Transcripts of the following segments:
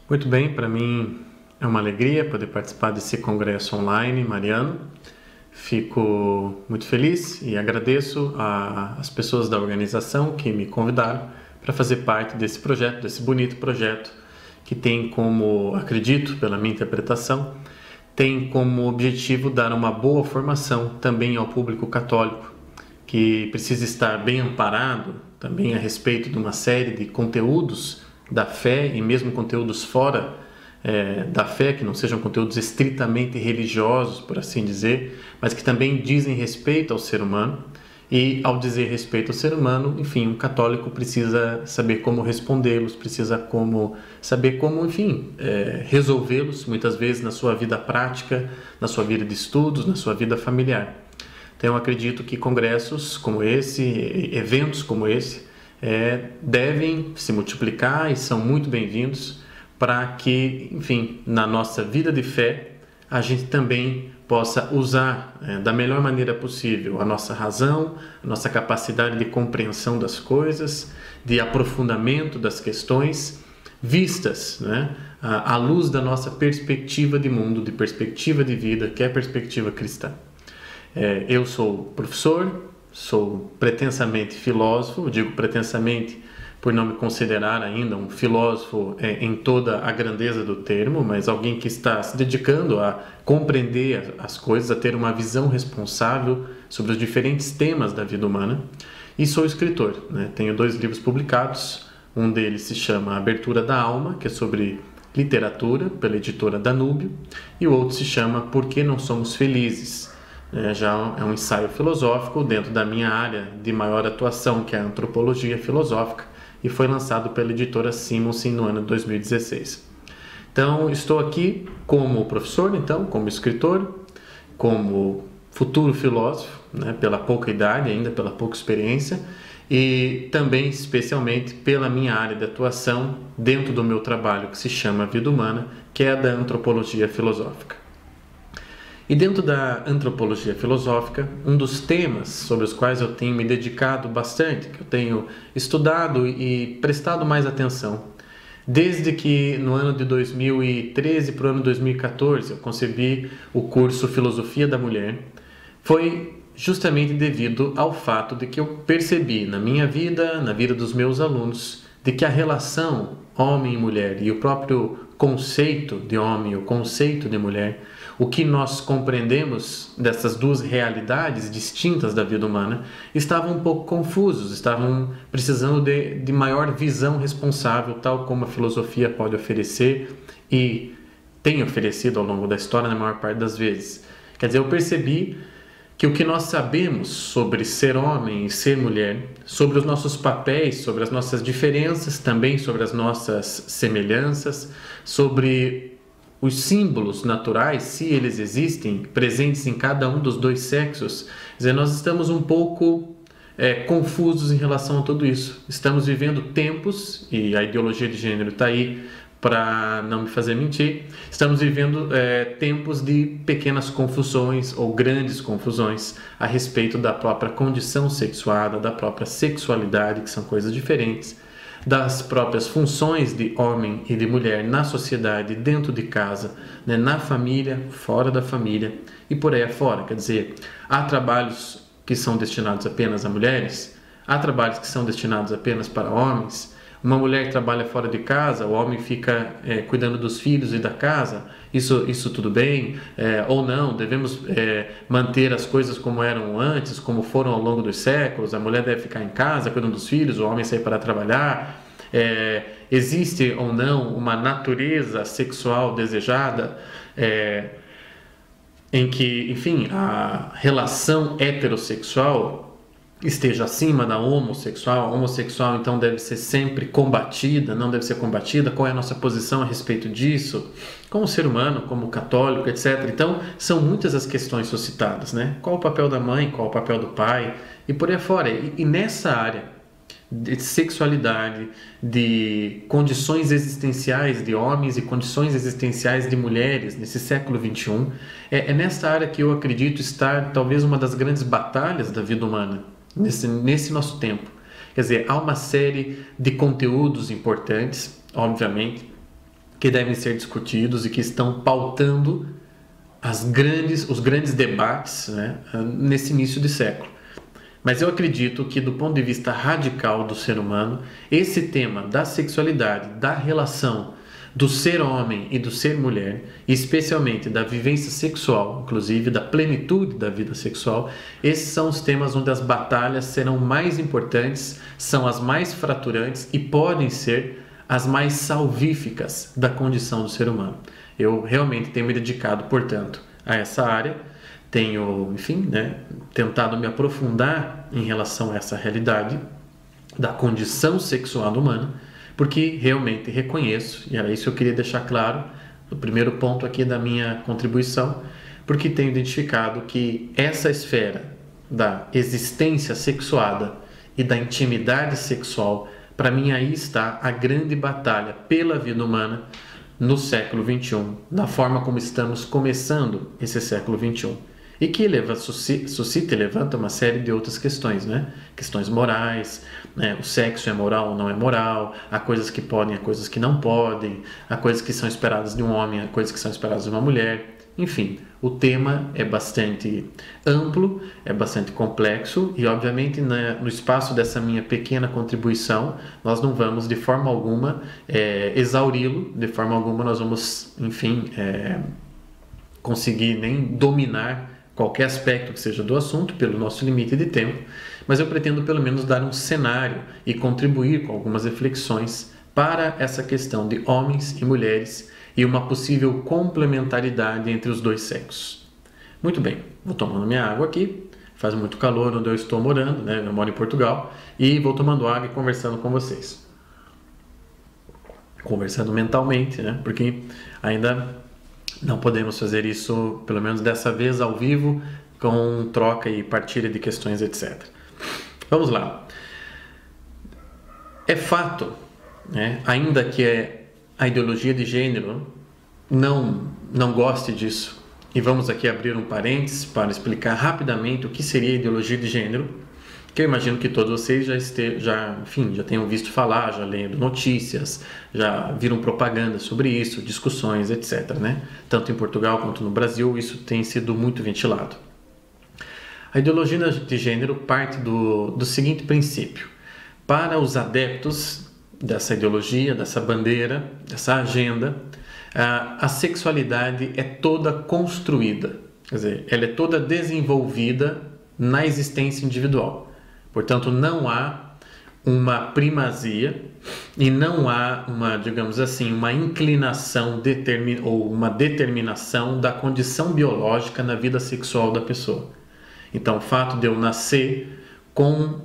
Muito bem, para mim é uma alegria poder participar desse congresso online mariano. Fico muito feliz e agradeço às pessoas da organização que me convidaram para fazer parte desse projeto, desse bonito projeto que tem como, acredito, pela minha interpretação, tem como objetivo dar uma boa formação também ao público católico, que precisa estar bem amparado também a respeito de uma série de conteúdos da fé e mesmo conteúdos fora da fé, que não sejam conteúdos estritamente religiosos, por assim dizer, mas que também dizem respeito ao ser humano. E ao dizer respeito ao ser humano, enfim, um católico precisa saber como respondê-los, precisa saber como, enfim, resolvê-los, muitas vezes na sua vida prática, na sua vida de estudos, na sua vida familiar. Então eu acredito que congressos como esse, eventos como esse, devem se multiplicar e são muito bem-vindos para que, enfim, na nossa vida de fé, a gente também possa usar da melhor maneira possível a nossa razão, a nossa capacidade de compreensão das coisas, de aprofundamento das questões, vistas, né, à luz da nossa perspectiva de mundo, de perspectiva de vida, que é a perspectiva cristã. Eu sou professor, sou pretensamente filósofo, digo pretensamente por não me considerar ainda um filósofo em toda a grandeza do termo, mas alguém que está se dedicando a compreender as coisas, a ter uma visão responsável sobre os diferentes temas da vida humana. E sou escritor, né? Tenho 2 livros publicados, um deles se chama Abertura da Alma, que é sobre literatura, pela editora Danúbio, e o outro se chama Por que não somos felizes? Já é um ensaio filosófico dentro da minha área de maior atuação, que é a antropologia filosófica, e foi lançado pela editora Simonsen no ano de 2016. Então, estou aqui como professor, então, como escritor, como futuro filósofo, né, pela pouca idade ainda, pela pouca experiência, e também, especialmente, pela minha área de atuação dentro do meu trabalho que se chama Vida Humana, que é a da antropologia filosófica. E dentro da antropologia filosófica, um dos temas sobre os quais eu tenho me dedicado bastante, que eu tenho estudado e prestado mais atenção, desde que no ano de 2013 para o ano de 2014 eu concebi o curso Filosofia da Mulher, foi justamente devido ao fato de que eu percebi na minha vida, na vida dos meus alunos, de que a relação homem e mulher e o próprio conceito de homem, o conceito de mulher, o que nós compreendemos dessas 2 realidades distintas da vida humana, estavam um pouco confusos, estavam precisando de maior visão responsável, tal como a filosofia pode oferecer e tem oferecido ao longo da história na maior parte das vezes. Quer dizer, eu percebi que o que nós sabemos sobre ser homem e ser mulher, sobre os nossos papéis, sobre as nossas diferenças, também sobre as nossas semelhanças, sobre os símbolos naturais, se eles existem, presentes em cada um dos 2 sexos, quer dizer, nós estamos um pouco confusos em relação a tudo isso. Estamos vivendo tempos, e a ideologia de gênero está aí para não me fazer mentir, estamos vivendo tempos de pequenas confusões ou grandes confusões a respeito da própria condição sexuada, da própria sexualidade, que são coisas diferentes, das próprias funções de homem e de mulher na sociedade, dentro de casa, né, na família, fora da família e por aí afora. Quer dizer, há trabalhos que são destinados apenas a mulheres, há trabalhos que são destinados apenas para homens. Uma mulher trabalha fora de casa, o homem fica cuidando dos filhos e da casa, isso tudo bem? Ou não, devemos manter as coisas como eram antes, como foram ao longo dos séculos, a mulher deve ficar em casa cuidando dos filhos, o homem sair para trabalhar. Existe ou não uma natureza sexual desejada em que, enfim, a relação heterossexual esteja acima da homossexual. A homossexual então deve ser sempre combatida, não deve ser combatida. Qual é a nossa posição a respeito disso? Como ser humano, como católico, etc. Então são muitas as questões suscitadas, né? Qual o papel da mãe, qual o papel do pai e por aí afora. E nessa área de sexualidade, de condições existenciais de homens e condições existenciais de mulheres nesse século XXI, é nessa área que eu acredito estar talvez uma das grandes batalhas da vida humana nesse nosso tempo. Quer dizer, há uma série de conteúdos importantes, obviamente, que devem ser discutidos e que estão pautando os grandes debates, né, nesse início de século. Mas eu acredito que, do ponto de vista radical do ser humano, esse tema da sexualidade, da relação do ser homem e do ser mulher, especialmente da vivência sexual, inclusive da plenitude da vida sexual, esses são os temas onde as batalhas serão mais importantes, são as mais fraturantes e podem ser as mais salvíficas da condição do ser humano. Eu realmente tenho me dedicado, portanto, a essa área, tenho, enfim, tentado me aprofundar em relação a essa realidade da condição sexual humana, porque realmente reconheço, e era isso que eu queria deixar claro, no primeiro ponto aqui da minha contribuição, porque tenho identificado que essa esfera da existência sexuada e da intimidade sexual, para mim aí está a grande batalha pela vida humana no século XXI, da forma como estamos começando esse século XXI. E que suscita e levanta uma série de outras questões, né? Questões morais, né? O sexo é moral ou não é moral, há coisas que podem, há coisas que não podem, há coisas que são esperadas de um homem, há coisas que são esperadas de uma mulher. Enfim, o tema é bastante amplo, é bastante complexo e, obviamente, no espaço dessa minha pequena contribuição, nós não vamos, de forma alguma, exauri-lo, de forma alguma nós vamos, enfim, conseguir nem dominar qualquer aspecto que seja do assunto pelo nosso limite de tempo, mas eu pretendo pelo menos dar um cenário e contribuir com algumas reflexões para essa questão de homens e mulheres e uma possível complementaridade entre os dois sexos. Muito bem, vou tomando minha água aqui, faz muito calor onde eu estou morando, né? Eu moro em Portugal, e vou tomando água e conversando com vocês. Conversando mentalmente, né? Porque ainda não podemos fazer isso, pelo menos dessa vez, ao vivo, com troca e partilha de questões, etc. Vamos lá. É fato, né, ainda que a ideologia de gênero não goste disso, e vamos aqui abrir um parênteses para explicar rapidamente o que seria a ideologia de gênero, que eu imagino que todos vocês já tenham visto falar, já lendo notícias, já viram propaganda sobre isso, discussões, etc., né? Tanto em Portugal quanto no Brasil, isso tem sido muito ventilado. A ideologia de gênero parte do seguinte princípio. Para os adeptos dessa ideologia, dessa bandeira, dessa agenda, a sexualidade é toda construída, quer dizer, ela é toda desenvolvida na existência individual. Portanto, não há uma primazia e não há uma, digamos assim, uma inclinação ou uma determinação da condição biológica na vida sexual da pessoa. Então, o fato de eu nascer com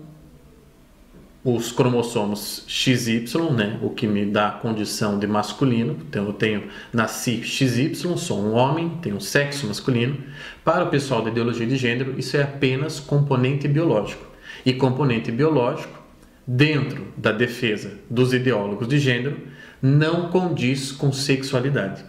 os cromossomos XY, né, o que me dá a condição de masculino, então nasci XY, sou um homem, tenho um sexo masculino. Para o pessoal da ideologia de gênero, isso é apenas componente biológico. E componente biológico, dentro da defesa dos ideólogos de gênero, não condiz com sexualidade.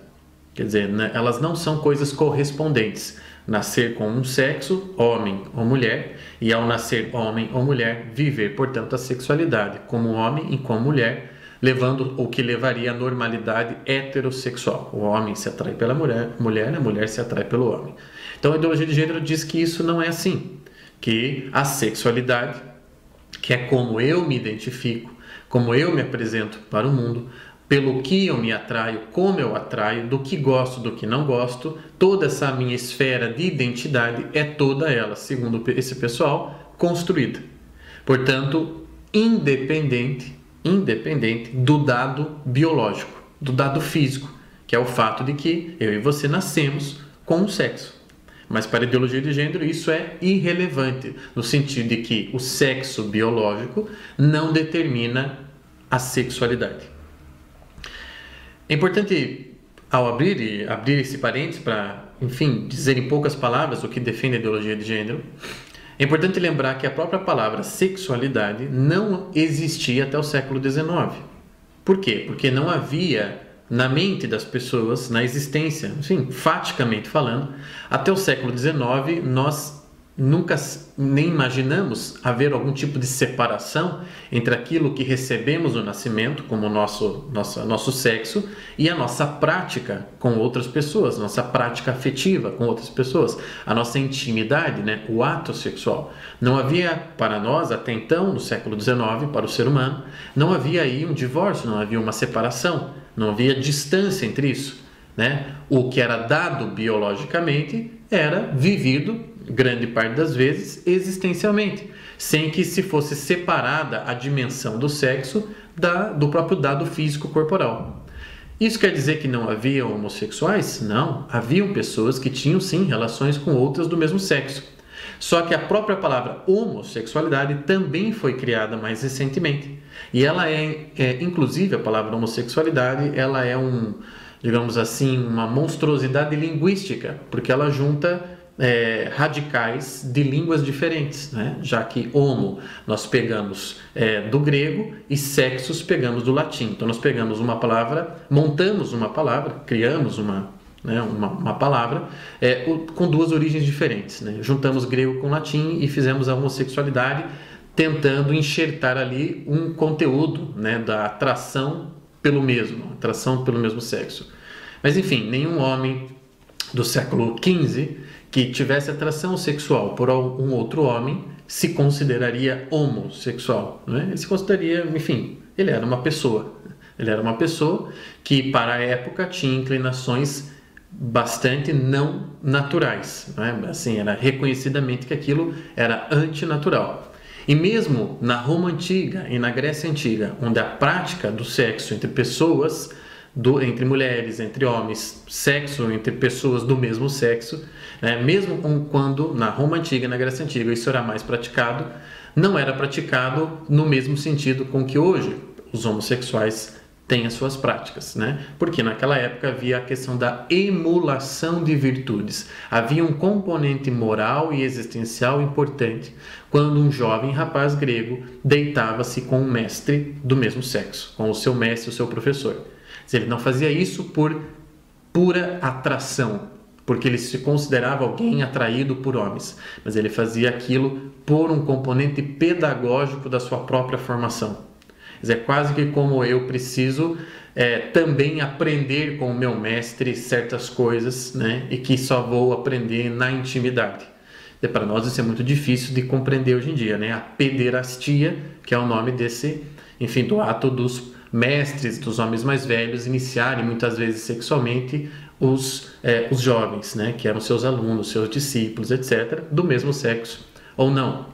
Quer dizer, elas não são coisas correspondentes. Nascer com um sexo, homem ou mulher, e ao nascer homem ou mulher, viver, portanto, a sexualidade como homem e como mulher, levando o que levaria à normalidade heterossexual. O homem se atrai pela mulher, a mulher se atrai pelo homem. Então a ideologia de gênero diz que isso não é assim. Que a sexualidade, que é como eu me identifico, como eu me apresento para o mundo, pelo que eu me atraio, como eu atraio, do que gosto, do que não gosto, toda essa minha esfera de identidade é toda ela, segundo esse pessoal, construída. Portanto, independente do dado biológico, do dado físico, que é o fato de que eu e você nascemos com um sexo. Mas para a ideologia de gênero isso é irrelevante, no sentido de que o sexo biológico não determina a sexualidade. É importante, ao abrir esse parênteses para, enfim, dizer em poucas palavras o que defende a ideologia de gênero, é importante lembrar que a própria palavra sexualidade não existia até o século XIX. Por quê? Porque não havia na mente das pessoas, na existência, enfim, faticamente falando, até o século XIX nós nunca nem imaginamos haver algum tipo de separação entre aquilo que recebemos no nascimento, como nosso sexo, e a nossa prática com outras pessoas, nossa prática afetiva com outras pessoas, a nossa intimidade, né? O ato sexual. Não havia para nós, até então, no século XIX, para o ser humano, não havia aí um divórcio, não havia uma separação, não havia distância entre isso, né? O que era dado biologicamente era vivido, grande parte das vezes, existencialmente, sem que se fosse separada a dimensão do sexo do próprio dado físico corporal. Isso quer dizer que não havia homossexuais? Não, haviam pessoas que tinham sim relações com outras do mesmo sexo. Só que a própria palavra homossexualidade também foi criada mais recentemente. E ela inclusive a palavra homossexualidade, ela é digamos assim, uma monstruosidade linguística, porque ela junta radicais de línguas diferentes, né? Já que homo nós pegamos do grego e sexus pegamos do latim. Então nós pegamos uma palavra, montamos uma palavra, criamos uma palavra com duas origens diferentes, né? Juntamos grego com latim e fizemos a homossexualidade, tentando enxertar ali um conteúdo, né, da atração pelo mesmo sexo. Mas enfim, nenhum homem do século XV que tivesse atração sexual por um outro homem se consideraria homossexual, né? Ele se consideraria, enfim, ele era uma pessoa. Ele era uma pessoa que, para a época, tinha inclinações bastante não naturais, né? Assim, era reconhecidamente que aquilo era antinatural. E mesmo na Roma Antiga e na Grécia Antiga, onde a prática do sexo entre pessoas, entre mulheres, entre homens, sexo entre pessoas do mesmo sexo, né? Mesmo quando na Roma Antiga e na Grécia Antiga isso era mais praticado, não era praticado no mesmo sentido com que hoje os homossexuais têm as suas práticas, né? Porque naquela época havia a questão da emulação de virtudes. Havia um componente moral e existencial importante quando um jovem rapaz grego deitava-se com um mestre do mesmo sexo, com o seu mestre, o seu professor. Ele não fazia isso por pura atração, porque ele se considerava alguém atraído por homens, mas ele fazia aquilo por um componente pedagógico da sua própria formação. É quase que como eu preciso também aprender com o meu mestre certas coisas, né, e que só vou aprender na intimidade. Para nós isso é muito difícil de compreender hoje em dia, né? A pederastia, que é o nome do ato dos mestres, dos homens mais velhos, iniciarem muitas vezes sexualmente os jovens, né, que eram seus alunos, seus discípulos, etc., do mesmo sexo ou não.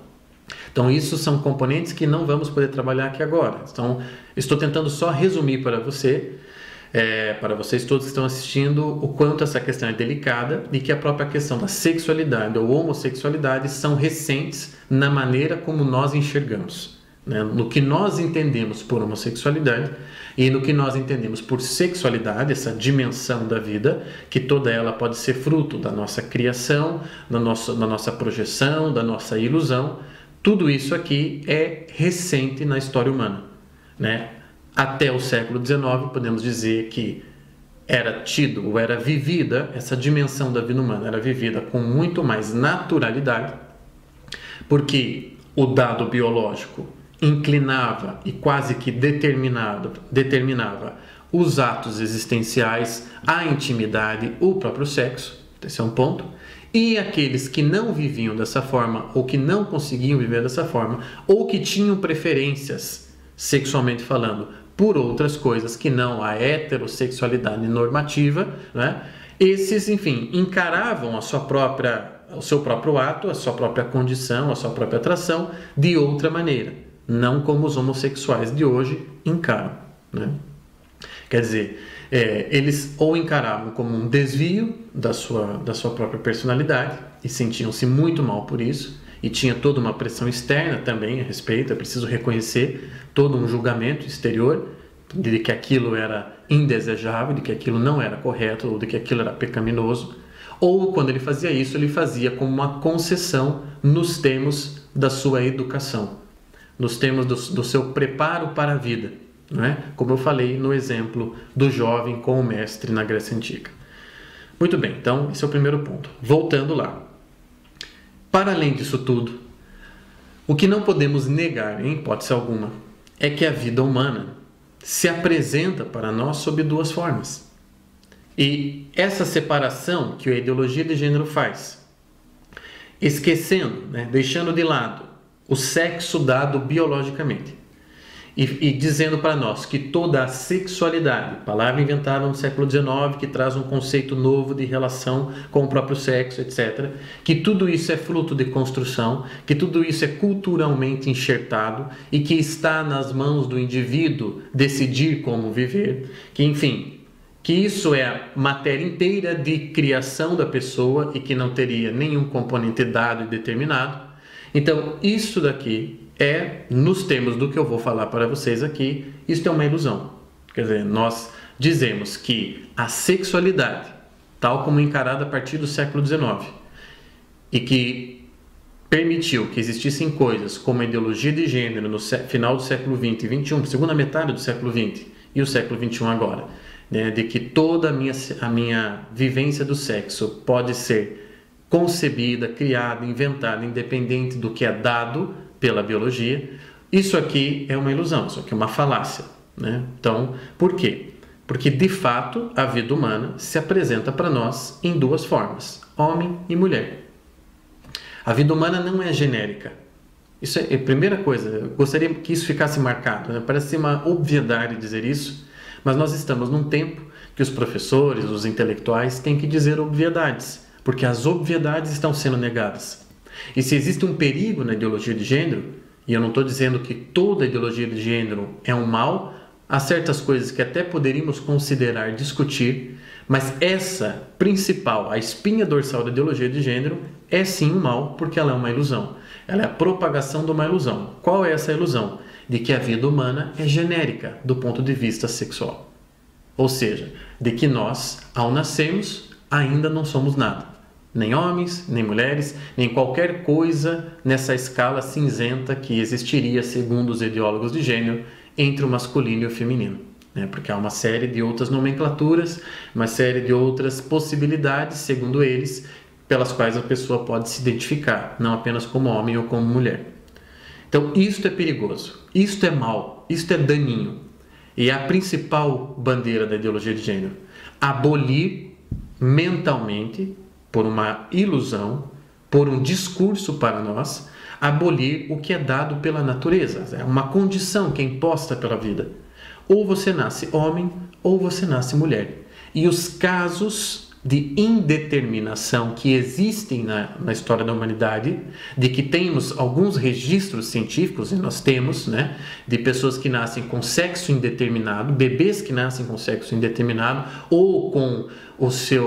Então, isso são componentes que não vamos poder trabalhar aqui agora. Então, estou tentando só resumir para para vocês todos que estão assistindo, o quanto essa questão é delicada e que a própria questão da sexualidade ou homossexualidade são recentes na maneira como nós enxergamos, né? No que nós entendemos por homossexualidade e no que nós entendemos por sexualidade, essa dimensão da vida, que toda ela pode ser fruto da nossa criação, da nossa projeção, da nossa ilusão. Tudo isso aqui é recente na história humana, né? Até o século XIX, podemos dizer que era tido ou era vivida, essa dimensão da vida humana era vivida com muito mais naturalidade, porque o dado biológico inclinava e quase que determinava os atos existenciais, a intimidade, o próprio sexo. Esse é um ponto. E aqueles que não viviam dessa forma, ou que não conseguiam viver dessa forma, ou que tinham preferências, sexualmente falando, por outras coisas que não a heterossexualidade normativa, né? Esses, enfim, encaravam o seu próprio ato, a sua própria condição, a sua própria atração de outra maneira, não como os homossexuais de hoje encaram, né? Quer dizer, eles ou encaravam como um desvio da sua própria personalidade e sentiam-se muito mal por isso, e tinha toda uma pressão externa também a respeito. É preciso reconhecer todo um julgamento exterior de que aquilo era indesejável, de que aquilo não era correto ou de que aquilo era pecaminoso. Ou quando ele fazia isso, ele fazia como uma concessão nos termos da sua educação, nos termos do seu preparo para a vida, não é? Como eu falei no exemplo do jovem com o mestre na Grécia Antiga. Muito bem, então esse é o primeiro ponto. Voltando lá. Para além disso tudo, o que não podemos negar, em hipótese alguma, é que a vida humana se apresenta para nós sob duas formas. E essa separação que a ideologia de gênero faz, esquecendo, deixando de lado o sexo dado biologicamente e dizendo para nós que toda a sexualidade, palavra inventada no século XIX, que traz um conceito novo de relação com o próprio sexo, etc., que tudo isso é fruto de construção, que tudo isso é culturalmente enxertado e que está nas mãos do indivíduo decidir como viver, que enfim, que isso é a matéria inteira de criação da pessoa e que não teria nenhum componente dado e determinado. Então, isso daqui nos termos do que eu vou falar para vocês aqui, isso é uma ilusão. Quer dizer, nós dizemos que a sexualidade, tal como encarada a partir do século XIX, e que permitiu que existissem coisas como a ideologia de gênero no final do século XX e XXI, segunda metade do século XX e o século XXI agora, de que toda a minha vivência do sexo pode ser concebida, criada, inventada, independente do que é dado pela biologia, isso aqui é uma ilusão, isso aqui é uma falácia. Então, por quê? Porque, de fato, a vida humana se apresenta para nós em duas formas, homem e mulher. A vida humana não é genérica. Isso é a primeira coisa, eu gostaria que isso ficasse marcado. Parece ser uma obviedade dizer isso, mas nós estamos num tempo que os professores, os intelectuais têm que dizer obviedades, porque as obviedades estão sendo negadas. E se existe um perigo na ideologia de gênero, e eu não estou dizendo que toda ideologia de gênero é um mal, há certas coisas que até poderíamos considerar discutir, mas essa principal, a espinha dorsal da ideologia de gênero, é sim um mal, porque ela é uma ilusão. Ela é a propagação de uma ilusão. Qual é essa ilusão? De que a vida humana é genérica do ponto de vista sexual. Ou seja, de que nós, ao nascermos, ainda não somos nada. Nem homens, nem mulheres, nem qualquer coisa nessa escala cinzenta que existiria, segundo os ideólogos de gênero, entre o masculino e o feminino. Porque há uma série de outras nomenclaturas, uma série de outras possibilidades, segundo eles, pelas quais a pessoa pode se identificar, não apenas como homem ou como mulher. Então, isto é perigoso, isto é mal, isto é daninho. E é a principal bandeira da ideologia de gênero: abolir mentalmente, por uma ilusão, por um discurso para nós, abolir o que é dado pela natureza. É uma condição que é imposta pela vida. Ou você nasce homem, ou você nasce mulher. E os casos de indeterminação que existem na história da humanidade, de que temos alguns registros científicos, e nós temos, de pessoas que nascem com sexo indeterminado, bebês que nascem com sexo indeterminado, ou com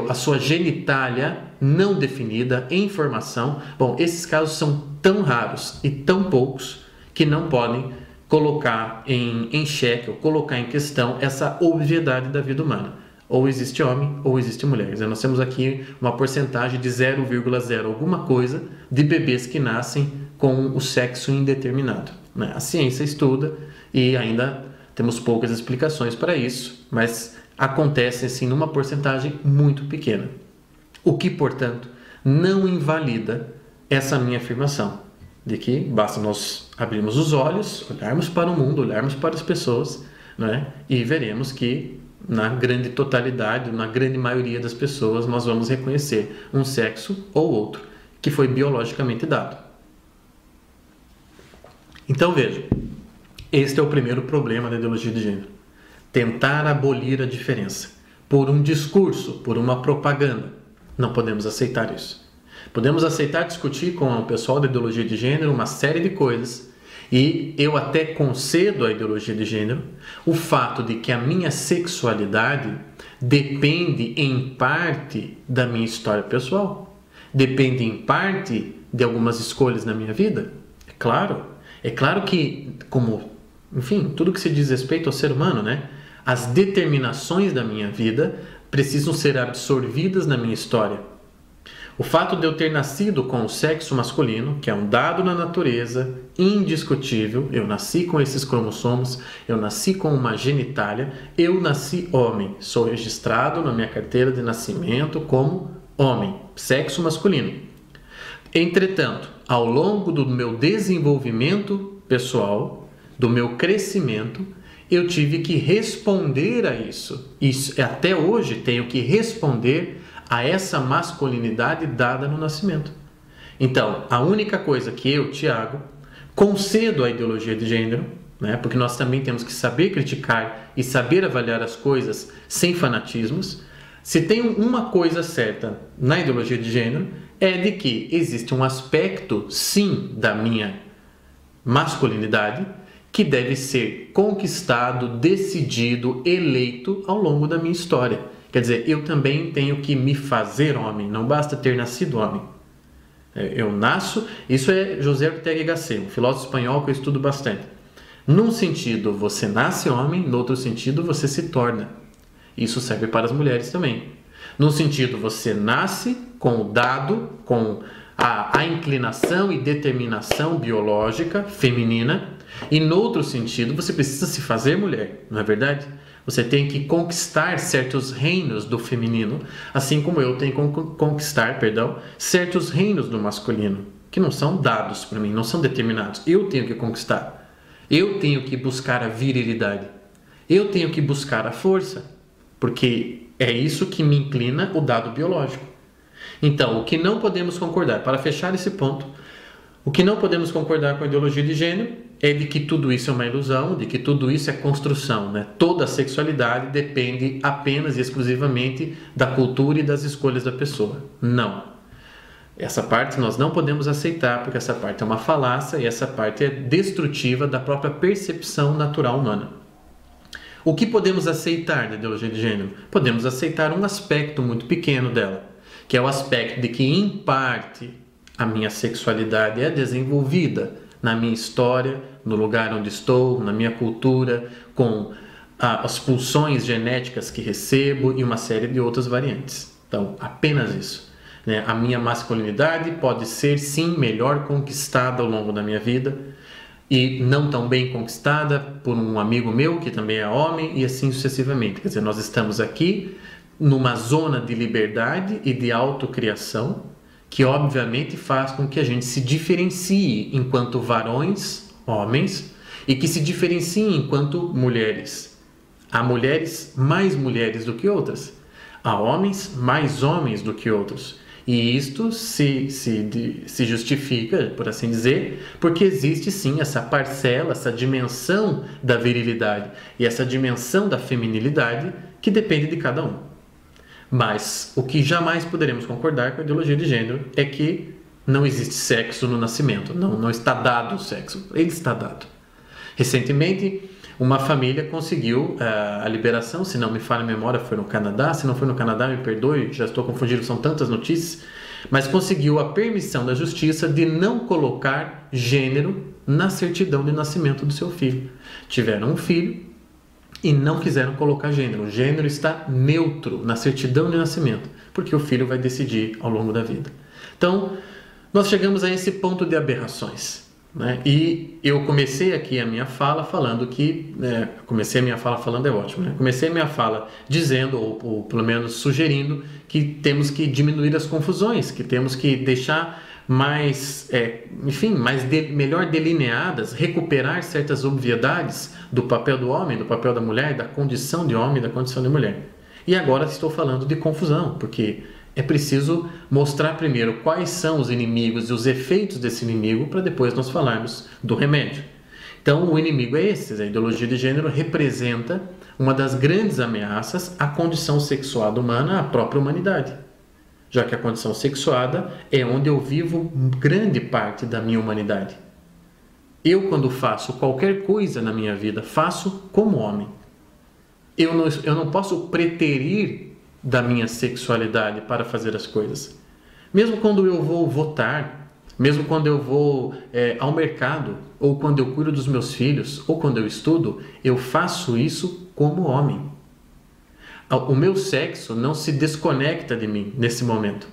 a sua genitália não definida, em formação. Bom, esses casos são tão raros e tão poucos que não podem colocar em xeque ou colocar em questão essa obviedade da vida humana. Ou existe homem ou existe mulher. Nós temos aqui uma porcentagem de 0,0 alguma coisa de bebês que nascem com o sexo indeterminado. A ciência estuda e ainda temos poucas explicações para isso, mas acontece assim numa porcentagem muito pequena. O que, portanto, não invalida essa minha afirmação de que basta nós abrirmos os olhos, olharmos para o mundo, olharmos para as pessoas, e veremos que na grande totalidade, na grande maioria das pessoas, nós vamos reconhecer um sexo ou outro que foi biologicamente dado. Então veja, este é o primeiro problema da ideologia de gênero: tentar abolir a diferença por um discurso, por uma propaganda. Não podemos aceitar isso. Podemos aceitar discutir com o pessoal da ideologia de gênero uma série de coisas, e eu até concedo à ideologia de gênero o fato de que a minha sexualidade depende em parte da minha história pessoal, depende em parte de algumas escolhas na minha vida. É claro que, tudo que se diz respeito ao ser humano, as determinações da minha vida precisam ser absorvidas na minha história. O fato de eu ter nascido com o sexo masculino, que é um dado na natureza, indiscutível, eu nasci com esses cromossomos, eu nasci com uma genitália, eu nasci homem, sou registrado na minha carteira de nascimento como homem, sexo masculino. Entretanto, ao longo do meu desenvolvimento pessoal, do meu crescimento, eu tive que responder a isso. Até hoje tenho que responder a essa masculinidade dada no nascimento. Então, a única coisa que eu, Tiago, concedo à ideologia de gênero, né, porque nós também temos que saber criticar e saber avaliar as coisas sem fanatismos. Se tem uma coisa certa na ideologia de gênero, é de que existe um aspecto, sim, da minha masculinidade que deve ser conquistado, decidido, eleito ao longo da minha história. Quer dizer, eu também tenho que me fazer homem, não basta ter nascido homem. Eu nasço, isso é José Ortega y Gasset, um filósofo espanhol que eu estudo bastante. Num sentido, você nasce homem, no outro sentido, você se torna. Isso serve para as mulheres também. Num sentido, você nasce com o dado, com a inclinação e determinação biológica feminina, e no outro sentido, você precisa se fazer mulher, não é verdade? Você tem que conquistar certos reinos do feminino, assim como eu tenho que conquistar, certos reinos do masculino, que não são dados para mim, não são determinados. Eu tenho que conquistar. Eu tenho que buscar a virilidade. Eu tenho que buscar a força, porque é isso que me inclina o dado biológico. Então, o que não podemos concordar, para fechar esse ponto, o que não podemos concordar com a ideologia de gênero é de que tudo isso é uma ilusão, de que tudo isso é construção, né? Toda a sexualidade depende apenas e exclusivamente da cultura e das escolhas da pessoa. Não. Essa parte nós não podemos aceitar, porque essa parte é uma falácia e essa parte é destrutiva da própria percepção natural humana. O que podemos aceitar da ideologia de gênero? Podemos aceitar um aspecto muito pequeno dela, que é o aspecto de que, em parte, a minha sexualidade é desenvolvida na minha história, no lugar onde estou, na minha cultura, com as pulsões genéticas que recebo e uma série de outras variantes. Então, apenas isso. Né? A minha masculinidade pode ser, sim, melhor conquistada ao longo da minha vida e não tão bem conquistada por um amigo meu que também é homem e assim sucessivamente. Quer dizer, nós estamos aqui numa zona de liberdade e de autocriação que obviamente faz com que a gente se diferencie enquanto varões, homens, e que se diferencie enquanto mulheres. Há mais mulheres do que outras. Há homens mais homens do que outros. E isto se justifica, por assim dizer, porque existe sim essa parcela, essa dimensão da virilidade e essa dimensão da feminilidade que depende de cada um. Mas o que jamais poderemos concordar com a ideologia de gênero é que não existe sexo no nascimento. Não está dado o sexo. Ele está dado. Recentemente, uma família conseguiu a liberação, se não me falha a memória, foi no Canadá. Se não foi no Canadá, me perdoe, já estou confundindo, são tantas notícias. Mas conseguiu a permissão da justiça de não colocar gênero na certidão de nascimento do seu filho. Tiveram um filho e não quiseram colocar gênero. O gênero está neutro na certidão de nascimento, porque o filho vai decidir ao longo da vida. Então, nós chegamos a esse ponto de aberrações, né? E eu comecei aqui a minha fala falando que... comecei a minha fala falando é ótimo, né? Comecei a minha fala dizendo, ou pelo menos sugerindo, que temos que diminuir as confusões, que temos que deixar mais, melhor delineadas, recuperar certas obviedades do papel do homem, do papel da mulher, da condição de homem e da condição de mulher. E agora estou falando de confusão, porque é preciso mostrar primeiro quais são os inimigos e os efeitos desse inimigo para depois nós falarmos do remédio. Então o inimigo é esse, a ideologia de gênero representa uma das grandes ameaças à condição sexuada humana, à própria humanidade. Já que a condição sexuada é onde eu vivo grande parte da minha humanidade. Eu, quando faço qualquer coisa na minha vida, faço como homem. Eu não posso preterir da minha sexualidade para fazer as coisas. Mesmo quando eu vou votar, mesmo quando eu vou ao mercado, ou quando eu cuido dos meus filhos, ou quando eu estudo, eu faço isso como homem. O meu sexo não se desconecta de mim nesse momento.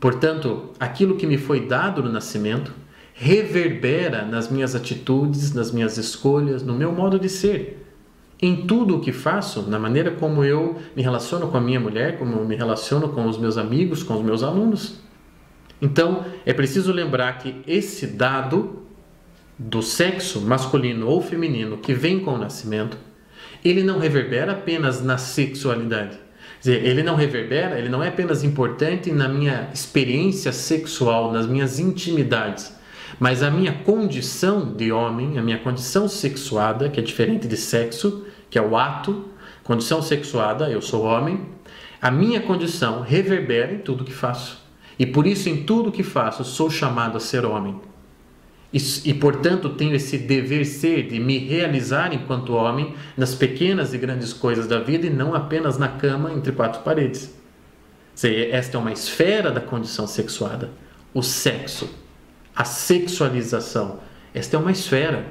Portanto, aquilo que me foi dado no nascimento reverbera nas minhas atitudes, nas minhas escolhas, no meu modo de ser. Em tudo o que faço, na maneira como eu me relaciono com a minha mulher, como eu me relaciono com os meus amigos, com os meus alunos. Então, é preciso lembrar que esse dado do sexo masculino ou feminino que vem com o nascimento, ele não reverbera apenas na sexualidade. Quer dizer, ele não reverbera, ele não é apenas importante na minha experiência sexual, nas minhas intimidades, mas a minha condição de homem, a minha condição sexuada, que é diferente de sexo, que é o ato, condição sexuada, eu sou homem, a minha condição reverbera em tudo que faço. E por isso, em tudo que faço, sou chamado a ser homem. E, portanto, tenho esse dever ser de me realizar enquanto homem nas pequenas e grandes coisas da vida e não apenas na cama entre quatro paredes. Esta é uma esfera da condição sexuada. O sexo, a sexualização, esta é uma esfera.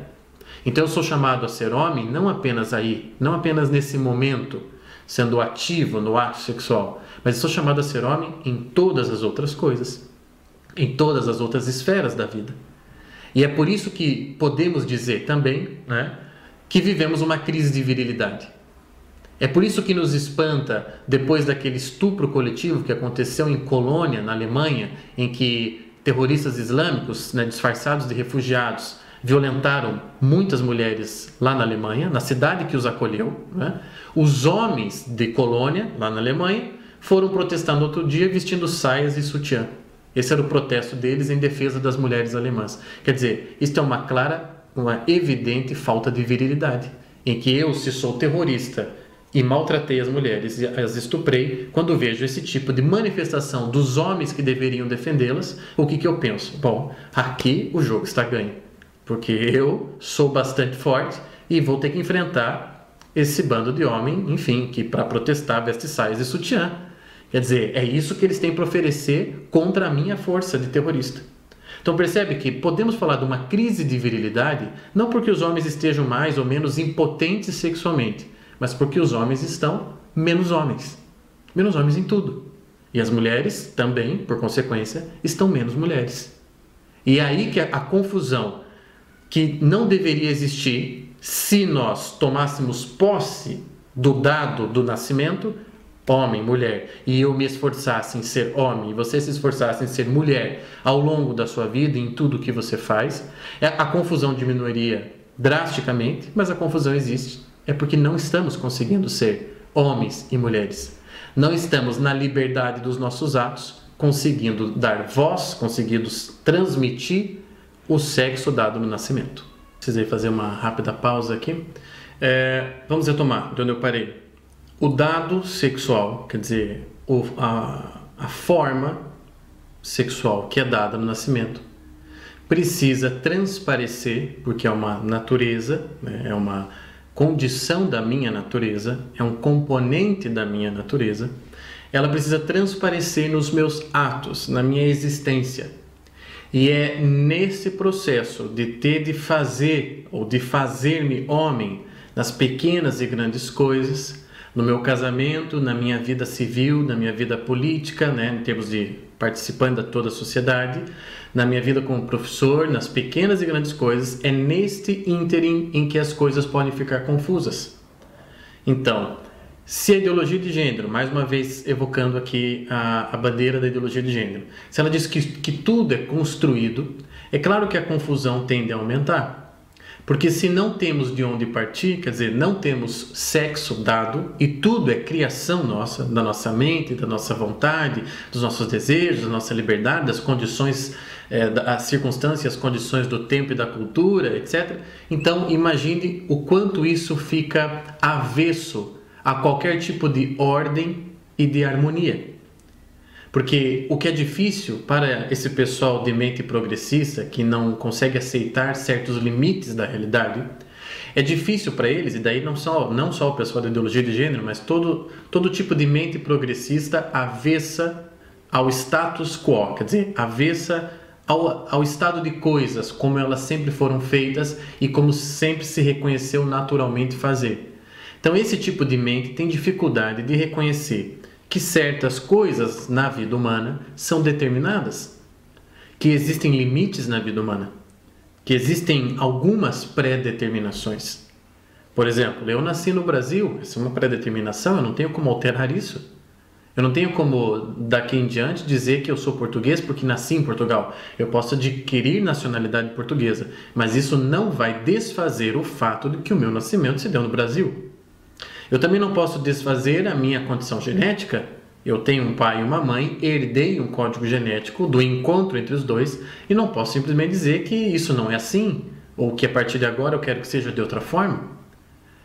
Então eu sou chamado a ser homem não apenas aí, não apenas nesse momento, sendo ativo no ato sexual, mas eu sou chamado a ser homem em todas as outras coisas, em todas as outras esferas da vida. E é por isso que podemos dizer também, né, que vivemos uma crise de virilidade. É por isso que nos espanta, depois daquele estupro coletivo que aconteceu em Colônia, na Alemanha, em que terroristas islâmicos, né, disfarçados de refugiados, violentaram muitas mulheres lá na Alemanha, na cidade que os acolheu, né? Os homens de Colônia, lá na Alemanha, foram protestar no outro dia vestindo saias e sutiã. Esse era o protesto deles em defesa das mulheres alemãs. Quer dizer, isto é uma clara, uma evidente falta de virilidade, em que eu, se sou terrorista e maltratei as mulheres e as estuprei, quando vejo esse tipo de manifestação dos homens que deveriam defendê-las, o que eu penso? Bom, aqui o jogo está ganho, porque eu sou bastante forte e vou ter que enfrentar esse bando de homem, enfim, que para protestar veste saias e sutiã. Quer dizer, é isso que eles têm para oferecer contra a minha força de terrorista. Então percebe que podemos falar de uma crise de virilidade não porque os homens estejam mais ou menos impotentes sexualmente, mas porque os homens estão menos homens em tudo. E as mulheres também, por consequência, estão menos mulheres. E é aí que a confusão que não deveria existir se nós tomássemos posse do dado do nascimento, homem, mulher, e eu me esforçasse em ser homem e você se esforçasse em ser mulher ao longo da sua vida, em tudo que você faz, a confusão diminuiria drasticamente, mas a confusão existe. É porque não estamos conseguindo ser homens e mulheres. Não estamos na liberdade dos nossos atos, conseguindo dar voz, conseguindo transmitir o sexo dado no nascimento. Precisei fazer uma rápida pausa aqui. Vamos retomar de onde eu parei. O dado sexual, quer dizer, a forma sexual que é dada no nascimento, precisa transparecer, porque é uma natureza, né, é uma condição da minha natureza, é um componente da minha natureza, ela precisa transparecer nos meus atos, na minha existência. E é nesse processo de ter de fazer, ou de fazer-me homem, nas pequenas e grandes coisas, no meu casamento, na minha vida civil, na minha vida política, né, em termos de participante de toda a sociedade, na minha vida como professor, nas pequenas e grandes coisas, é neste ínterim em que as coisas podem ficar confusas. Então, se a ideologia de gênero, mais uma vez evocando aqui a bandeira da ideologia de gênero, se ela diz que tudo é construído, é claro que a confusão tende a aumentar. Porque se não temos de onde partir, quer dizer, não temos sexo dado e tudo é criação nossa, da nossa mente, da nossa vontade, dos nossos desejos, da nossa liberdade, das condições, as circunstâncias, as condições do tempo e da cultura, etc. Então, imagine o quanto isso fica avesso a qualquer tipo de ordem e de harmonia. Porque o que é difícil para esse pessoal de mente progressista, que não consegue aceitar certos limites da realidade, é difícil para eles, e daí não só o pessoal da ideologia de gênero, mas todo tipo de mente progressista avessa ao status quo, quer dizer, avessa ao estado de coisas, como elas sempre foram feitas e como sempre se reconheceu naturalmente fazer. Então esse tipo de mente tem dificuldade de reconhecer que certas coisas na vida humana são determinadas, que existem limites na vida humana, que existem algumas pré-determinações. Por exemplo, eu nasci no Brasil, essa é uma pré-determinação, eu não tenho como alterar isso. Eu não tenho como, daqui em diante, dizer que eu sou português porque nasci em Portugal. Eu posso adquirir nacionalidade portuguesa, mas isso não vai desfazer o fato de que o meu nascimento se deu no Brasil. Eu também não posso desfazer a minha condição genética. Eu tenho um pai e uma mãe, herdei um código genético do encontro entre os dois e não posso simplesmente dizer que isso não é assim ou que a partir de agora eu quero que seja de outra forma.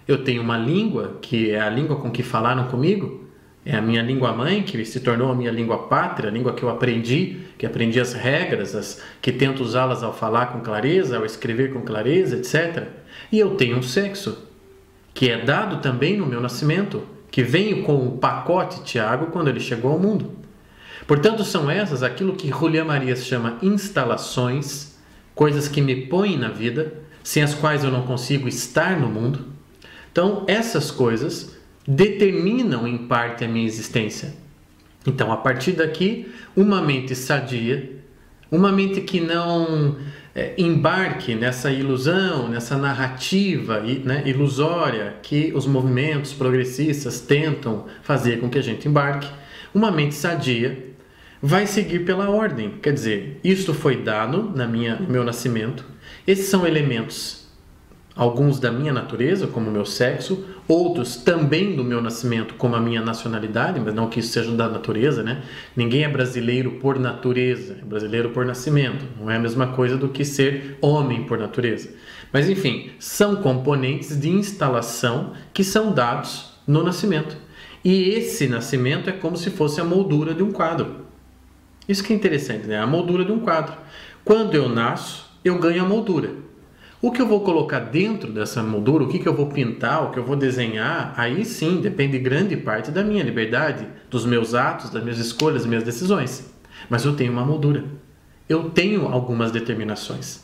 Eu tenho uma língua, que é a língua com que falaram comigo, é a minha língua mãe, que se tornou a minha língua pátria, a língua que eu aprendi, que aprendi as regras, que tento usá-las ao falar com clareza, ao escrever com clareza, etc. E eu tenho um sexo, que é dado também no meu nascimento, que veio com o pacote Tiago quando ele chegou ao mundo. Portanto, são essas aquilo que Julián Marías chama instalações, coisas que me põem na vida, sem as quais eu não consigo estar no mundo. Então, essas coisas determinam em parte a minha existência. Então, a partir daqui, uma mente sadia, uma mente que não embarque nessa ilusão, nessa narrativa ilusória que os movimentos progressistas tentam fazer com que a gente embarque, uma mente sadia vai seguir pela ordem. Quer dizer, isto foi dado no meu nascimento, esses são elementos, alguns da minha natureza, como o meu sexo, outros também do meu nascimento, como a minha nacionalidade, mas não que isso seja da natureza, né? Ninguém é brasileiro por natureza, é brasileiro por nascimento. Não é a mesma coisa do que ser homem por natureza. Mas enfim, são componentes de instalação que são dados no nascimento. E esse nascimento é como se fosse a moldura de um quadro. Isso que é interessante, né? A moldura de um quadro. Quando eu nasço, eu ganho a moldura. O que eu vou colocar dentro dessa moldura, o que eu vou pintar, o que eu vou desenhar, aí sim depende grande parte da minha liberdade, dos meus atos, das minhas escolhas, das minhas decisões. Mas eu tenho uma moldura. Eu tenho algumas determinações.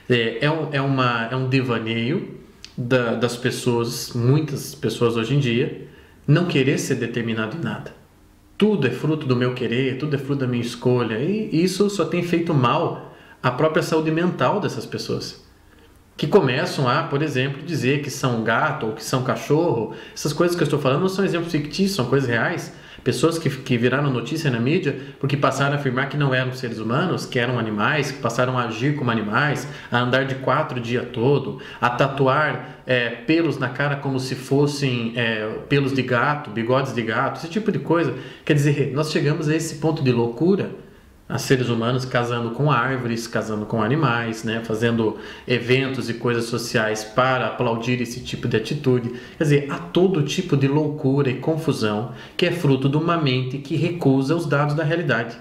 É um devaneio das pessoas, muitas pessoas hoje em dia, não querer ser determinado em nada. Tudo é fruto do meu querer, tudo é fruto da minha escolha. E isso só tem feito mal à própria saúde mental dessas pessoas. Que começam a, por exemplo, dizer que são gato ou que são cachorro. Essas coisas que eu estou falando não são exemplos fictícios, são coisas reais. Pessoas que viraram notícia na mídia porque passaram a afirmar que não eram seres humanos, que eram animais, que passaram a agir como animais, a andar de 4 o dia todo, a tatuar pelos na cara como se fossem pelos de gato, bigodes de gato, esse tipo de coisa. Quer dizer, nós chegamos a esse ponto de loucura, a seres humanos casando com árvores, casando com animais, né? Fazendo eventos e coisas sociais para aplaudir esse tipo de atitude. Quer dizer, há todo tipo de loucura e confusão que é fruto de uma mente que recusa os dados da realidade.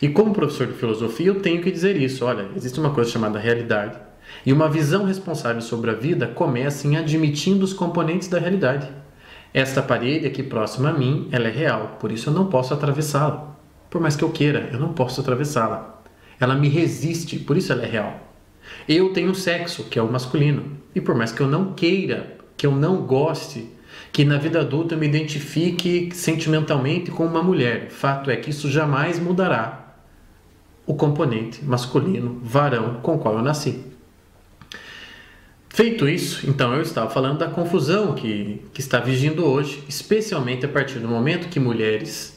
E como professor de filosofia eu tenho que dizer isso. Olha, existe uma coisa chamada realidade e uma visão responsável sobre a vida começa em admitindo os componentes da realidade. Esta parede aqui próxima a mim, ela é real, por isso eu não posso atravessá-la. Por mais que eu queira, eu não posso atravessá-la. Ela me resiste, por isso ela é real. Eu tenho sexo, que é o masculino. E por mais que eu não queira, que eu não goste, que na vida adulta eu me identifique sentimentalmente com uma mulher, fato é que isso jamais mudará o componente masculino, varão, com o qual eu nasci. Feito isso, então eu estava falando da confusão que está vigindo hoje, especialmente a partir do momento que mulheres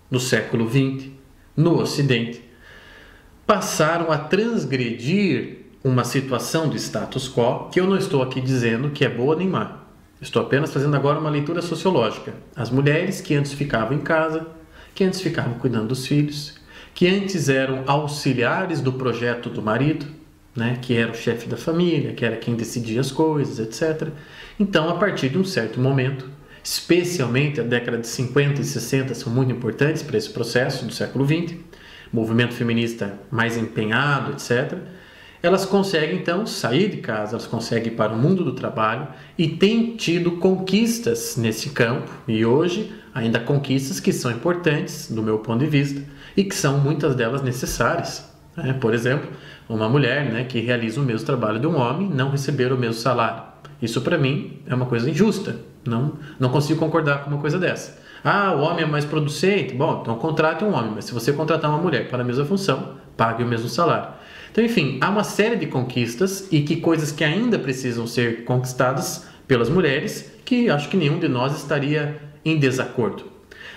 no século XX, no Ocidente, passaram a transgredir uma situação do status quo que eu não estou aqui dizendo que é boa nem má. Estou apenas fazendo agora uma leitura sociológica. As mulheres que antes ficavam em casa, que antes ficavam cuidando dos filhos, que antes eram auxiliares do projeto do marido, né, que era o chefe da família, que era quem decidia as coisas, etc. Então, a partir de um certo momento, especialmente a década de 50 e 60 são muito importantes para esse processo do século XX, movimento feminista mais empenhado, etc. Elas conseguem então sair de casa, elas conseguem ir para o mundo do trabalho e têm tido conquistas nesse campo, e hoje ainda conquistas que são importantes do meu ponto de vista e que são muitas delas necessárias. Por exemplo, uma mulher que realiza o mesmo trabalho de um homem não receber o mesmo salário. Isso para mim é uma coisa injusta. Não consigo concordar com uma coisa dessa. Ah, o homem é mais producente? Bom, então contrate um homem, mas se você contratar uma mulher para a mesma função, pague o mesmo salário. Então, enfim, há uma série de conquistas e que coisas que ainda precisam ser conquistadas pelas mulheres que acho que nenhum de nós estaria em desacordo.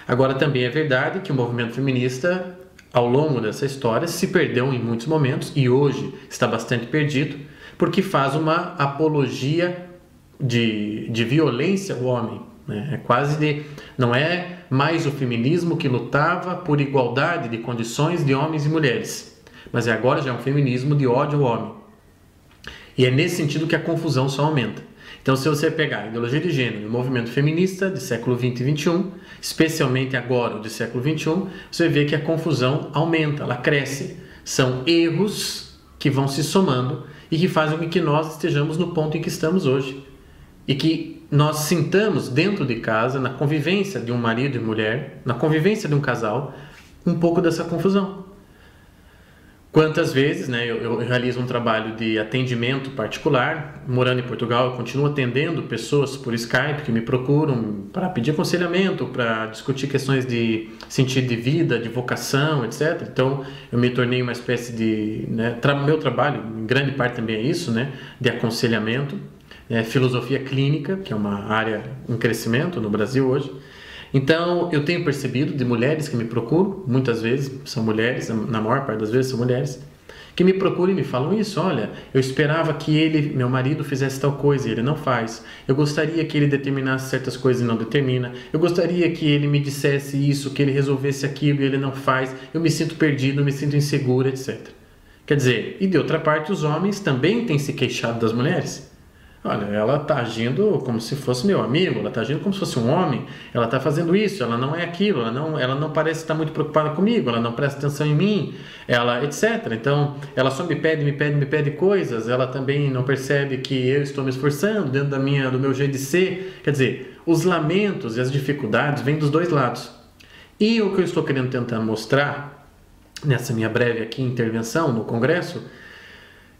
Agora, também é verdade que o movimento feminista, ao longo dessa história, se perdeu em muitos momentos e hoje está bastante perdido, porque faz uma apologia de violência ao homem. Né? Não é mais o feminismo que lutava por igualdade de condições de homens e mulheres, mas agora já é um feminismo de ódio ao homem. E é nesse sentido que a confusão só aumenta. Então, se você pegar a ideologia de gênero e o movimento feminista de século XX e XXI, especialmente agora o de século XXI, você vê que a confusão aumenta, ela cresce. São erros que vão se somando e que fazem com que nós estejamos no ponto em que estamos hoje. E que nós sintamos dentro de casa, na convivência de um marido e mulher, na convivência de um casal, um pouco dessa confusão. Quantas vezes, né, eu realizo um trabalho de atendimento particular, morando em Portugal, eu continuo atendendo pessoas por Skype que me procuram para pedir aconselhamento, para discutir questões de sentido de vida, de vocação, etc. Então, eu me tornei uma espécie de... Né, meu trabalho, em grande parte também é isso, né, de aconselhamento, filosofia clínica, que é uma área em crescimento no Brasil hoje. Então, eu tenho percebido de mulheres que me procuram, muitas vezes são mulheres, na maior parte das vezes são mulheres, que me procuram e me falam isso: olha, eu esperava que meu marido fizesse tal coisa e ele não faz. Eu gostaria que ele determinasse certas coisas e não determina. Eu gostaria que ele me dissesse isso, que ele resolvesse aquilo e ele não faz. Eu me sinto perdido, eu me sinto inseguro, etc. Quer dizer, e de outra parte, os homens também têm se queixado das mulheres. Olha, ela está agindo como se fosse meu amigo, ela está agindo como se fosse um homem, ela está fazendo isso, ela não é aquilo, ela não parece estar muito preocupada comigo, ela não presta atenção em mim, ela, etc. Então, ela só me pede coisas, ela também não percebe que eu estou me esforçando dentro do meu jeito de ser. Quer dizer, os lamentos e as dificuldades vêm dos dois lados. E o que eu estou querendo tentar mostrar, nessa minha breve aqui intervenção no Congresso,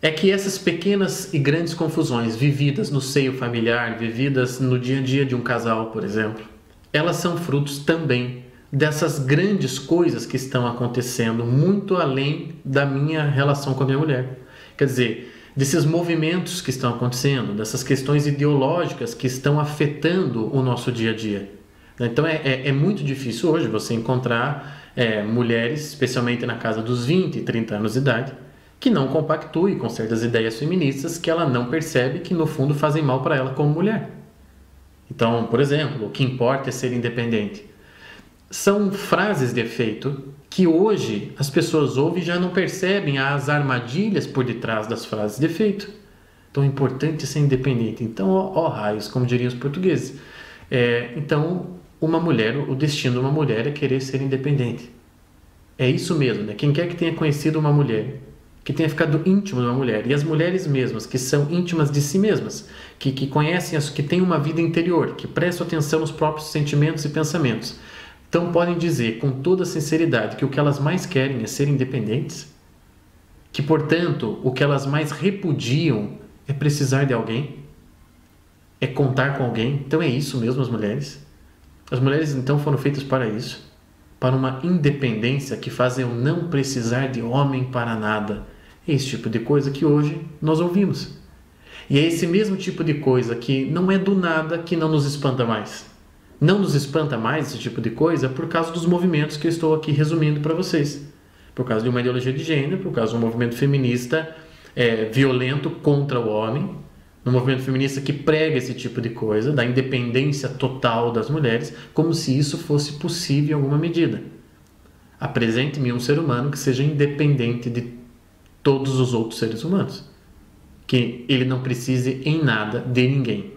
é que essas pequenas e grandes confusões vividas no seio familiar, vividas no dia a dia de um casal, por exemplo, elas são frutos também dessas grandes coisas que estão acontecendo muito além da minha relação com a minha mulher. Quer dizer, desses movimentos que estão acontecendo, dessas questões ideológicas que estão afetando o nosso dia a dia. Então é muito difícil hoje você encontrar mulheres, especialmente na casa dos 20, 30 anos de idade, que não compactue com certas ideias feministas que ela não percebe que no fundo fazem mal para ela como mulher. Então, por exemplo, o que importa é ser independente. São frases de efeito que hoje as pessoas ouvem e já não percebem as armadilhas por detrás das frases de efeito. Então, é importante ser independente. Então, ó raios, como diriam os portugueses. Então, o destino de uma mulher é querer ser independente. É isso mesmo, né? Quem quer que tenha conhecido uma mulher, que tenha ficado íntimo de uma mulher, e as mulheres mesmas, que são íntimas de si mesmas, que conhecem, que têm uma vida interior, que prestam atenção nos próprios sentimentos e pensamentos, então podem dizer com toda sinceridade que o que elas mais querem é ser independentes, que, portanto, o que elas mais repudiam é precisar de alguém, é contar com alguém. Então é isso mesmo, as mulheres. As mulheres, então, foram feitas para isso, para uma independência que faz eu não precisar de homem para nada. É esse tipo de coisa que hoje nós ouvimos. E é esse mesmo tipo de coisa que não é do nada que não nos espanta mais. Não nos espanta mais esse tipo de coisa por causa dos movimentos que eu estou aqui resumindo para vocês. Por causa de uma ideologia de gênero, por causa de um movimento feminista violento contra o homem, um movimento feminista que prega esse tipo de coisa, da independência total das mulheres, como se isso fosse possível em alguma medida. Apresente-me um ser humano que seja independente de todos os outros seres humanos, que ele não precise em nada de ninguém.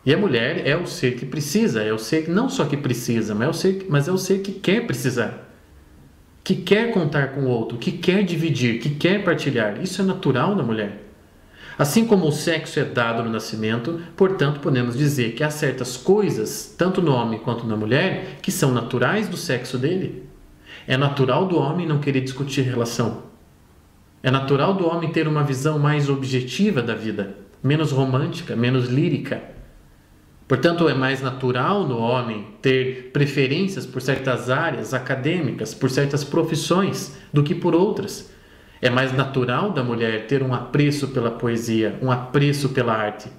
E a mulher é o ser que precisa, é o ser não só que precisa, mas é o ser que quer precisar, que quer contar com o outro, que quer dividir, que quer partilhar. Isso é natural na mulher. Assim como o sexo é dado no nascimento, portanto, podemos dizer que há certas coisas, tanto no homem quanto na mulher, que são naturais do sexo dele. É natural do homem não querer discutir relação. É natural do homem ter uma visão mais objetiva da vida, menos romântica, menos lírica. Portanto, é mais natural no homem ter preferências por certas áreas acadêmicas, por certas profissões, do que por outras. É mais natural da mulher ter um apreço pela poesia, um apreço pela arte,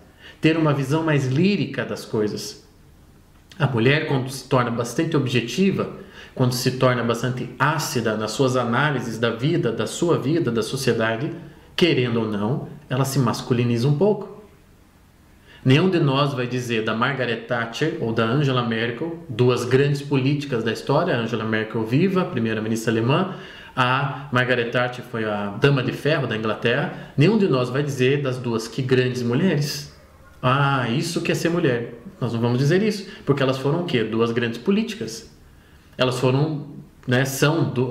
ter uma visão mais lírica das coisas. A mulher, quando se torna bastante objetiva, quando se torna bastante ácida nas suas análises da vida, da sociedade, querendo ou não, ela se masculiniza um pouco. Nenhum de nós vai dizer da Margaret Thatcher ou da Angela Merkel, duas grandes políticas da história, a Angela Merkel viva, primeira-ministra alemã, a Margaret Thatcher foi a dama de ferro da Inglaterra. Nenhum de nós vai dizer das duas que grandes mulheres. Ah, isso que é ser mulher. Nós não vamos dizer isso, porque elas foram o quê? Duas grandes políticas. Elas foram,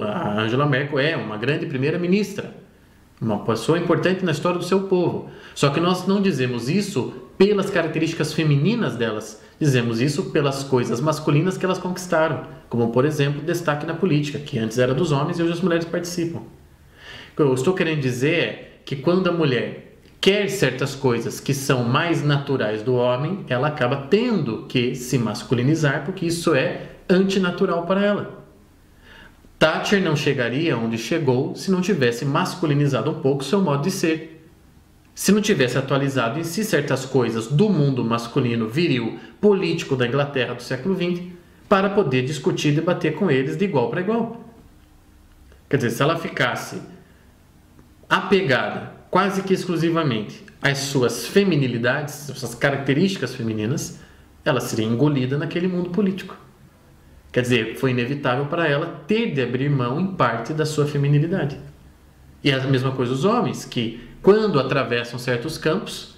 a Angela Merkel é uma grande primeira-ministra, uma pessoa importante na história do seu povo. Só que nós não dizemos isso pelas características femininas delas, dizemos isso pelas coisas masculinas que elas conquistaram, como, por exemplo, destaque na política, que antes era dos homens e hoje as mulheres participam. O que eu estou querendo dizer é que quando a mulher quer certas coisas que são mais naturais do homem, ela acaba tendo que se masculinizar, porque isso é antinatural para ela. Thatcher não chegaria onde chegou se não tivesse masculinizado um pouco seu modo de ser. Se não tivesse atualizado em si certas coisas do mundo masculino, viril, político da Inglaterra do século XX, para poder discutir e debater com eles de igual para igual. Quer dizer, se ela ficasse apegada quase que exclusivamente às suas feminilidades, às suas características femininas, ela seria engolida naquele mundo político. Quer dizer, foi inevitável para ela ter de abrir mão em parte da sua feminilidade. E a mesma coisa os homens, que quando atravessam certos campos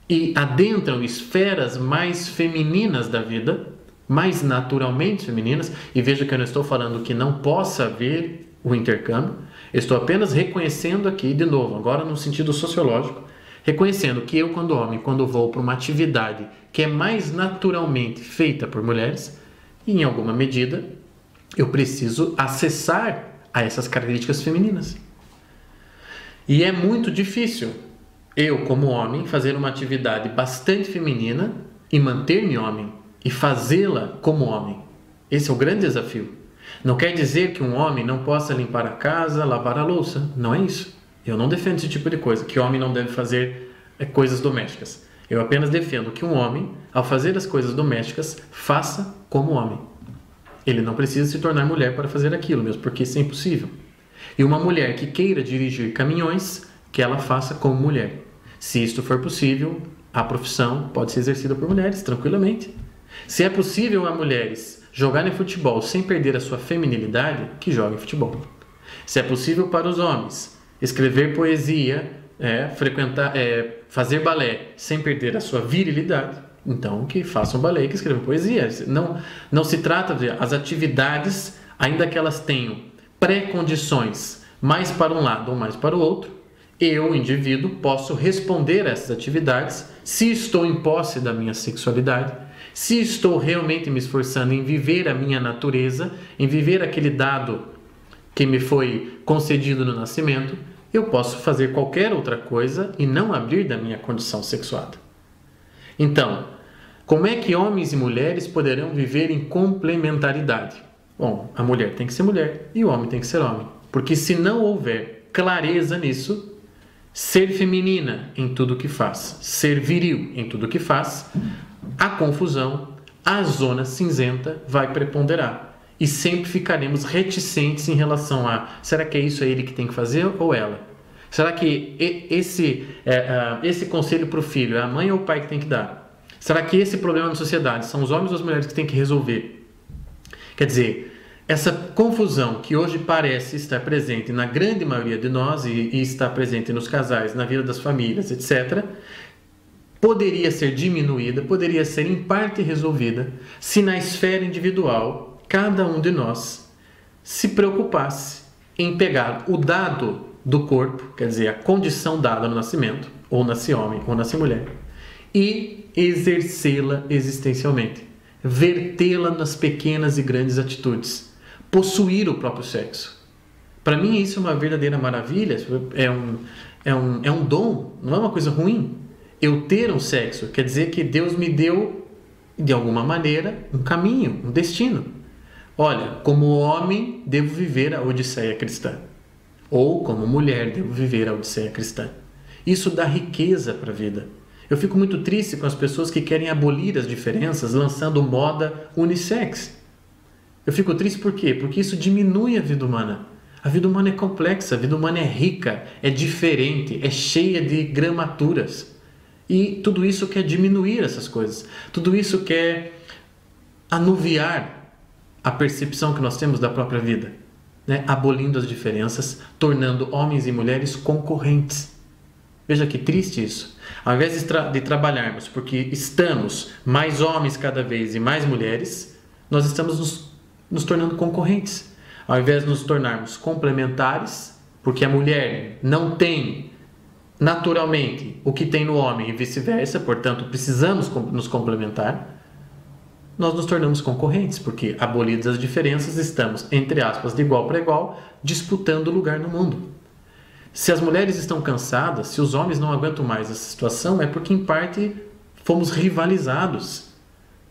e adentram esferas mais femininas da vida, mais naturalmente femininas, e veja que eu não estou falando que não possa haver o intercâmbio, eu estou apenas reconhecendo aqui, de novo, agora no sentido sociológico, reconhecendo que eu, quando homem, quando vou para uma atividade que é mais naturalmente feita por mulheres, em alguma medida, eu preciso acessar a essas características femininas. E é muito difícil eu, como homem, fazer uma atividade bastante feminina e manter-me homem e fazê-la como homem. Esse é o grande desafio. Não quer dizer que um homem não possa limpar a casa, lavar a louça. Não é isso. Eu não defendo esse tipo de coisa, que o homem não deve fazer coisas domésticas. Eu apenas defendo que um homem, ao fazer as coisas domésticas, faça como homem. Ele não precisa se tornar mulher para fazer aquilo, mesmo porque isso é impossível. E uma mulher que queira dirigir caminhões, que ela faça como mulher. Se isto for possível, a profissão pode ser exercida por mulheres, tranquilamente. Se é possível a mulheres jogarem futebol sem perder a sua feminilidade, que joguem futebol. Se é possível para os homens escrever poesia, fazer balé sem perder a sua virilidade, então que façam balé e que escrevam poesia. Não se trata de as atividades, ainda que elas tenham pré-condições mais para um lado ou mais para o outro, eu, indivíduo, posso responder a essas atividades se estou em posse da minha sexualidade, se estou realmente me esforçando em viver a minha natureza, em viver aquele dado que me foi concedido no nascimento, eu posso fazer qualquer outra coisa e não abrir da minha condição sexuada. Então, como é que homens e mulheres poderão viver em complementaridade? Bom, a mulher tem que ser mulher e o homem tem que ser homem. Porque se não houver clareza nisso, ser feminina em tudo que faz, ser viril em tudo que faz, a confusão, a zona cinzenta vai preponderar. E sempre ficaremos reticentes em relação a: será que é isso ele que tem que fazer ou ela? Será que esse conselho para o filho é a mãe ou o pai que tem que dar? Será que esse problema na sociedade são os homens ou as mulheres que têm que resolver? Quer dizer, essa confusão que hoje parece estar presente na grande maioria de nós e está presente nos casais, na vida das famílias, etc., poderia ser diminuída, poderia ser em parte resolvida se na esfera individual cada um de nós se preocupasse em pegar o dado do corpo, quer dizer, a condição dada no nascimento, ou nasce homem ou nasce mulher, e exercê-la existencialmente, vertê-la nas pequenas e grandes atitudes, possuir o próprio sexo. Para mim isso é uma verdadeira maravilha, é um dom, não é uma coisa ruim. Eu ter um sexo quer dizer que Deus me deu, de alguma maneira, um caminho, um destino. Olha, como homem devo viver a odisseia cristã, ou como mulher devo viver a odisseia cristã. Isso dá riqueza para a vida. Eu fico muito triste com as pessoas que querem abolir as diferenças lançando moda unissex. Eu fico triste por quê? Porque isso diminui a vida humana. A vida humana é complexa, a vida humana é rica, é diferente, é cheia de gramaturas. E tudo isso quer diminuir essas coisas. Tudo isso quer anuviar a percepção que nós temos da própria vida, né? Abolindo as diferenças, tornando homens e mulheres concorrentes. Veja que triste isso. Ao invés de trabalharmos porque estamos mais homens cada vez e mais mulheres, nós estamos nos tornando concorrentes. Ao invés de nos tornarmos complementares, porque a mulher não tem naturalmente o que tem no homem e vice-versa, portanto precisamos nos complementar, nós nos tornamos concorrentes, porque abolidas as diferenças estamos, entre aspas, de igual para igual, disputando lugar no mundo. Se as mulheres estão cansadas, se os homens não aguentam mais essa situação, é porque em parte fomos rivalizados.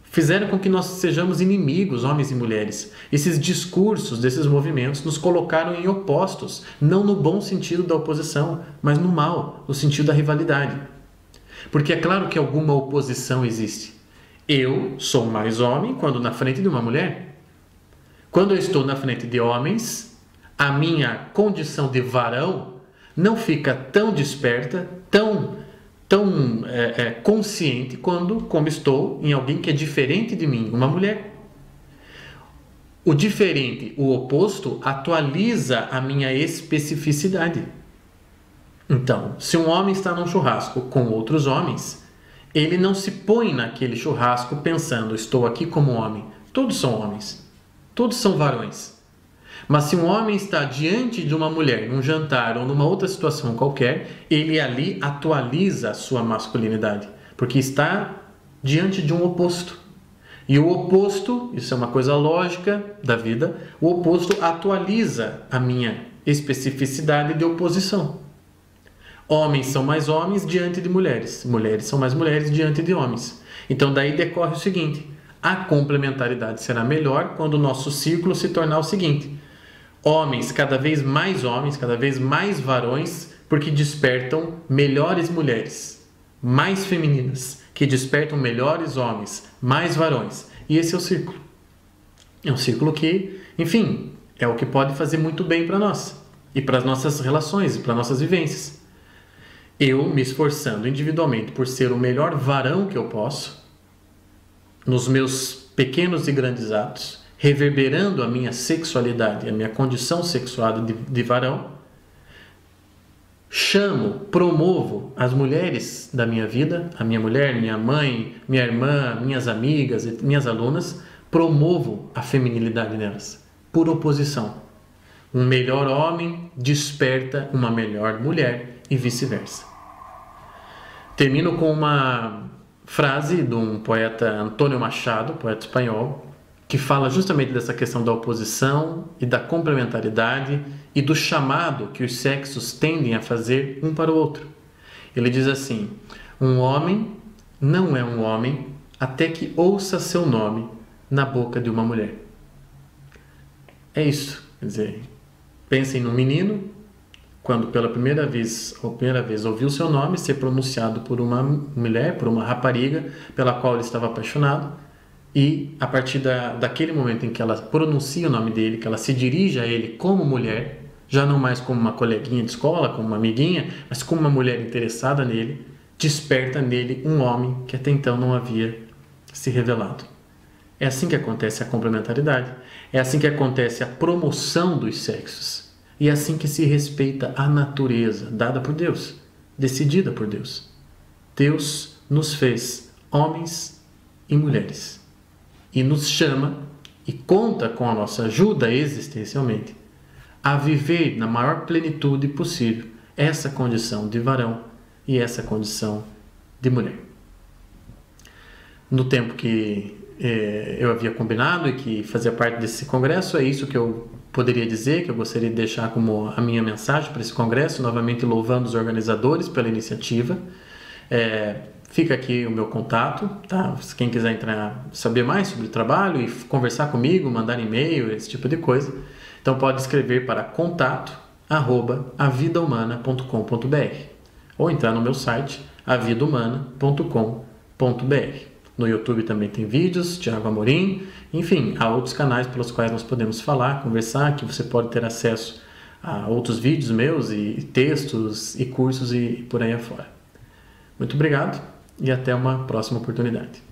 Fizeram com que nós sejamos inimigos, homens e mulheres. Esses discursos desses movimentos nos colocaram em opostos, não no bom sentido da oposição, mas no mal, no sentido da rivalidade. Porque é claro que alguma oposição existe. Eu sou mais homem quando na frente de uma mulher. Quando eu estou na frente de homens, a minha condição de varão não fica tão desperta, tão consciente como estou em alguém que é diferente de mim, uma mulher. O diferente, o oposto, atualiza a minha especificidade. Então, se um homem está num churrasco com outros homens, ele não se põe naquele churrasco pensando, estou aqui como homem. Todos são homens, todos são varões. Mas se um homem está diante de uma mulher, num jantar ou numa outra situação qualquer, ele ali atualiza a sua masculinidade, porque está diante de um oposto. E o oposto, isso é uma coisa lógica da vida, o oposto atualiza a minha especificidade de oposição. Homens são mais homens diante de mulheres, mulheres são mais mulheres diante de homens. Então daí decorre o seguinte, a complementaridade será melhor quando o nosso círculo se tornar o seguinte: homens, cada vez mais varões, porque despertam melhores mulheres, mais femininas, que despertam melhores homens, mais varões. E esse é o círculo. É um círculo que, enfim, é o que pode fazer muito bem para nós, e para as nossas relações, e para nossas vivências. Eu me esforçando individualmente por ser o melhor varão que eu posso, nos meus pequenos e grandes atos, reverberando a minha sexualidade, a minha condição sexual de varão, promovo as mulheres da minha vida, a minha mulher, minha mãe, minha irmã, minhas amigas, minhas alunas, promovo a feminilidade nelas, por oposição. Um melhor homem desperta uma melhor mulher e vice-versa. Termino com uma frase de um poeta Antônio Machado, poeta espanhol, que fala justamente dessa questão da oposição e da complementaridade e do chamado que os sexos tendem a fazer um para o outro. Ele diz assim: um homem não é um homem até que ouça seu nome na boca de uma mulher. É isso. Quer dizer, pensem num menino, quando pela primeira vez ouviu seu nome ser pronunciado por uma mulher, por uma rapariga pela qual ele estava apaixonado. E a partir daquele momento em que ela pronuncia o nome dele, que ela se dirige a ele como mulher, já não mais como uma coleguinha de escola, como uma amiguinha, mas como uma mulher interessada nele, desperta nele um homem que até então não havia se revelado. É assim que acontece a complementaridade, é assim que acontece a promoção dos sexos, e é assim que se respeita a natureza dada por Deus, decidida por Deus. Deus nos fez homens e mulheres. E nos chama e conta com a nossa ajuda existencialmente a viver na maior plenitude possível essa condição de varão e essa condição de mulher. No tempo que eu havia combinado e que fazia parte desse congresso, é isso que eu poderia dizer, que eu gostaria de deixar como a minha mensagem para esse congresso, novamente louvando os organizadores pela iniciativa. Fica aqui o meu contato, tá? Quem quiser saber mais sobre o trabalho e conversar comigo, mandar e-mail, esse tipo de coisa, então pode escrever para contato@avidahumana.com.br ou entrar no meu site avidahumana.com.br. No YouTube também tem vídeos, Thiago Amorim, enfim, há outros canais pelos quais nós podemos falar, conversar, que você pode ter acesso a outros vídeos meus e textos e cursos e por aí afora. Muito obrigado e até uma próxima oportunidade.